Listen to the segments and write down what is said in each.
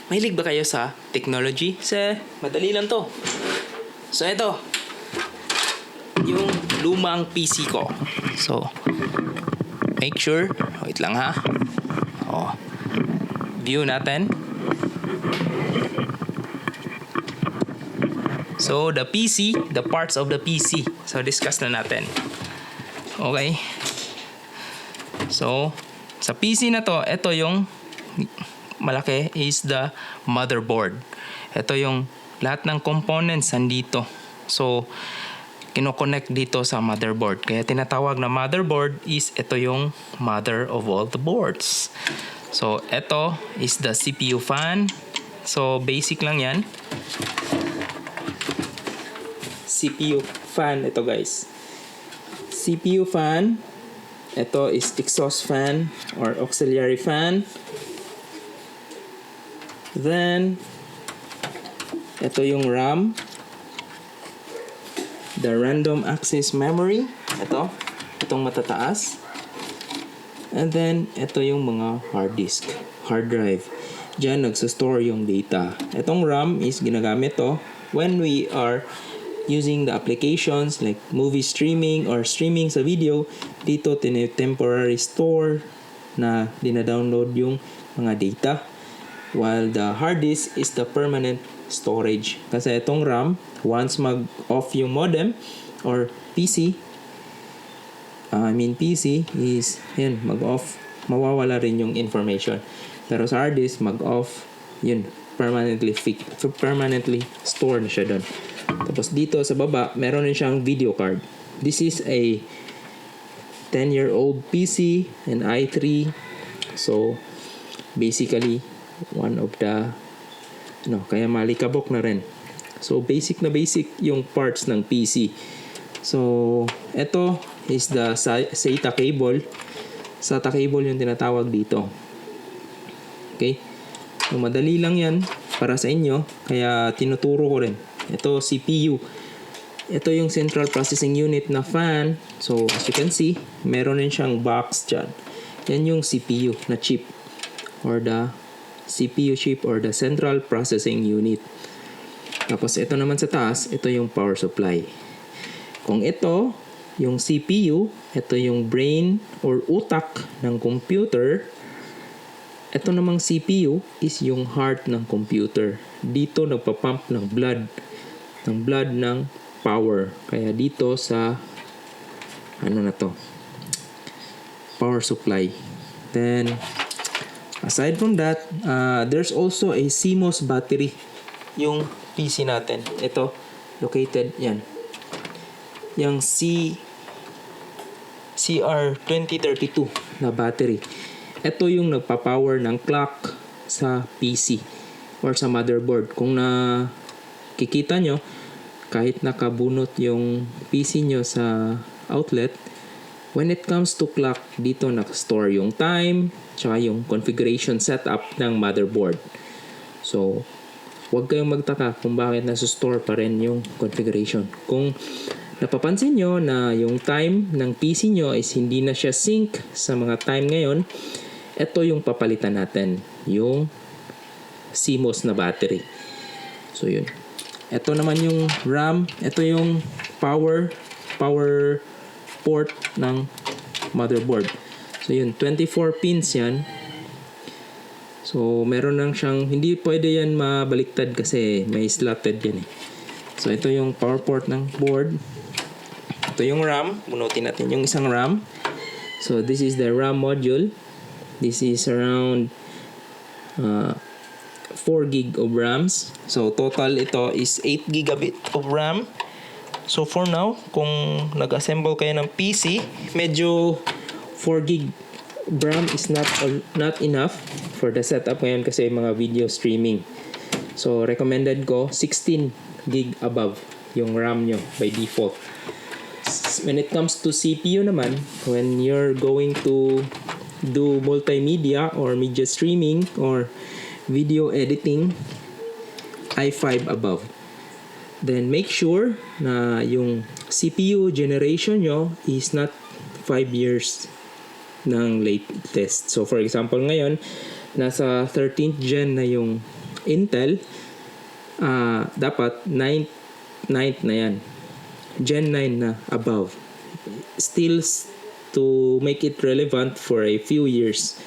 Mahilig ba kayo sa technology? Madali lang to. So, ito. Yung lumang PC ko. So, make sure. Wait lang ha. View natin. So, the PC, the parts of the PC. So, discuss na natin. Okay. So, sa PC na to, ito yung malaki is the motherboard. Ito yung lahat ng components nandito. So, kinoconnect dito sa motherboard. Kaya tinatawag na motherboard is ito yung mother of all the boards. So, ito is the CPU fan. So, basic lang yan. CPU fan ito guys. CPU fan. Ito is exhaust fan or auxiliary fan. Then, ito yung RAM. The random access memory. Itong matataas. And then, ito yung mga hard disk, hard drive. Diyan nagsastore yung data. Itong RAM is ginagamit to when we are using the applications like movie streaming or streaming sa video. Dito, temporary store na dinadownload yung mga data. While the hard disk is the permanent storage. Kasi itong RAM, once mag-off yung modem or PC, PC is, yun, mag-off, mawawala rin yung information. Pero sa hard disk, mag-off, yun, permanently store na siya doon. Tapos dito sa baba, meron rin siyang video card. This is a 10-year-old PC, an i3. So, basically, one of the, kaya malikabok na rin. So, basic na basic yung parts ng PC. So, ito is the SATA cable. SATA cable yung tinatawag dito. Okay? So, madali lang yan para sa inyo. Kaya tinuturo ko rin. Ito, CPU. Ito yung Central Processing Unit na fan. So, as you can see, meron din siyang box dyan. Yan yung CPU na chip. Or the CPU chip or the Central Processing Unit. Tapos, ito naman sa taas, ito yung power supply. Kung ito, yung CPU, ito yung brain or utak ng computer. Ito namang CPU is yung heart ng computer. Dito nagpapump ng blood ng power. Kaya dito sa power supply. Then aside from that, there's also a CMOS battery yung PC natin. Ito located yan. Yung CR2032 na battery. Ito yung nagpa-power ng clock sa PC or sa motherboard. Kung nakikita nyo, kahit nakabunot yung PC nyo sa outlet, when it comes to clock, dito nakastore yung time, tsaka yung configuration setup ng motherboard. So, huwag kayong magtaka kung bakit nasa-store pa rin yung configuration. Kung napapansin nyo na yung time ng PC nyo is hindi na siya sync sa mga time ngayon, ito yung papalitan natin, yung CMOS na battery. So yun. Ito naman yung RAM, ito yung power port ng motherboard. So yun, 24 pins yan. So meron lang siyang, hindi pwede yan mabaliktad kasi may slotted yan eh. So ito yung power port ng board. Ito yung RAM. Bunutin natin yung isang RAM. So, this is the RAM module. This is around 4 gig of RAMs. So, total ito is 8 gigabit of RAM. So, for now, kung nag-assemble kayo ng PC, medyo 4 gig RAM is not enough for the setup ngayon kasi mga video streaming. So, recommended ko 16 gig above yung RAM nyo by default. When it comes to CPU naman, when you're going to do multimedia or media streaming or video editing, i5 above. Then make sure na yung CPU generation nyo is not 5 years ng latest. So for example ngayon, nasa 13th gen na yung Intel, dapat 9th na yan. Gen 9 na above. Still to make it relevant for a few years.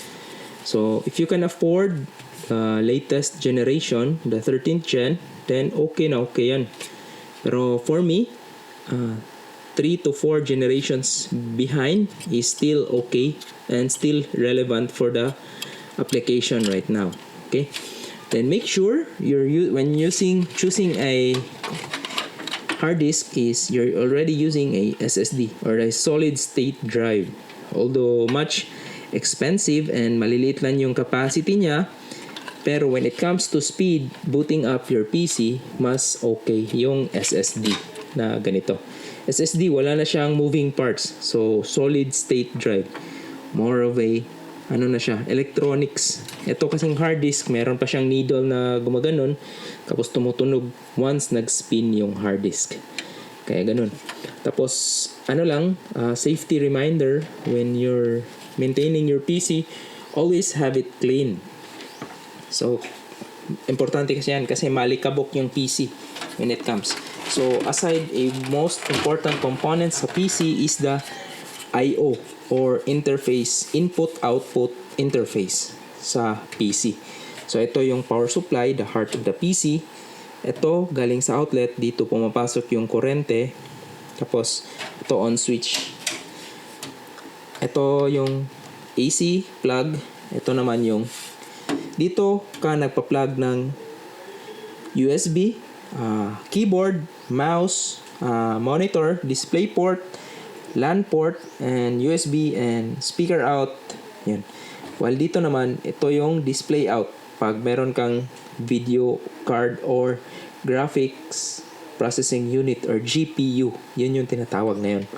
So, if you can afford latest generation, the 13th gen, then okay na okay yan. Pero for me, 3 to 4 generations behind is still okay and still relevant for the application right now. Okay? Then make sure when choosing a hard disk is you're already using a SSD or a solid state drive. Although much expensive and maliliit lang yung capacity niya, pero when it comes to speed booting up your PC, mas okay yung SSD na ganito. SSD wala na siyang moving parts. So solid state drive. More of a na siya, electronics. Ito kasing hard disk, meron pa siyang needle na gumaganon, tapos tumutunog once nag-spin yung hard disk. Kaya ganun. Tapos, safety reminder, when you're maintaining your PC, always have it clean. So, importante kasi yan, kasi malikabok yung PC when it comes. So, aside, a most important component sa PC is the I/O or interface, input-output interface sa PC. So, ito yung power supply, the heart of the PC. Ito, galing sa outlet, dito pumapasok yung kurente. Tapos, ito on switch. Ito yung AC plug. Ito naman yung, dito ka nagpa-plug ng USB, keyboard, mouse, monitor, display port, LAN port, and USB and speaker out. Yan. While dito naman, ito yung display out. Pag meron kang video card or graphics processing unit or GPU, yun yung tinatawag ngayon.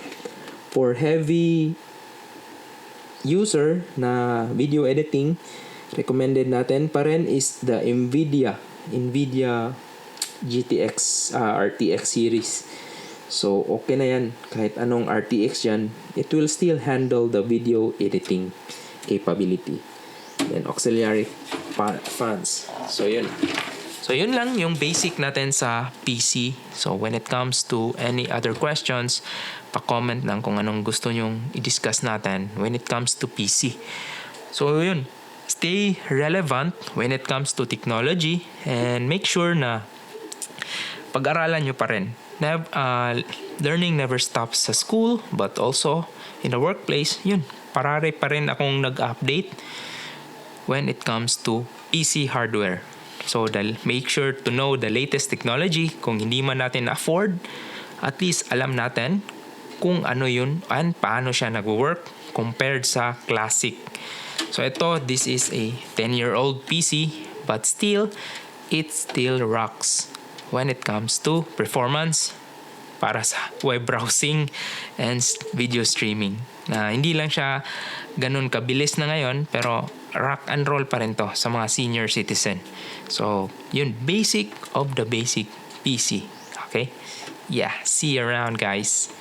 For heavy user na video editing, recommended natin pa rin is the NVIDIA GTX RTX series. So, okay na yan. Kahit anong RTX yan, it will still handle the video editing capability. Then, auxiliary fans. So, yun. So, yun lang yung basic natin sa PC. So, when it comes to any other questions, pa-comment lang kung anong gusto nyong i-discuss natin when it comes to PC. So, yun. Stay relevant when it comes to technology and make sure na pag-aralan nyo pa rin. Learning never stops sa school but also in the workplace. Yun, parare pa rin akong nag-update when it comes to PC hardware. So, make sure to know the latest technology. Kung hindi man natin afford, at least alam natin kung ano yun and paano siya nag-work compared sa classic. So, this is a 10-year-old PC but still, it still rocks when it comes to performance para sa web browsing and video streaming. Hindi lang siya ganun kabilis na ngayon, pero rock and roll pa rin to sa mga senior citizen. So, yun, basic of the basic PC. Okay? Yeah, see you around, guys.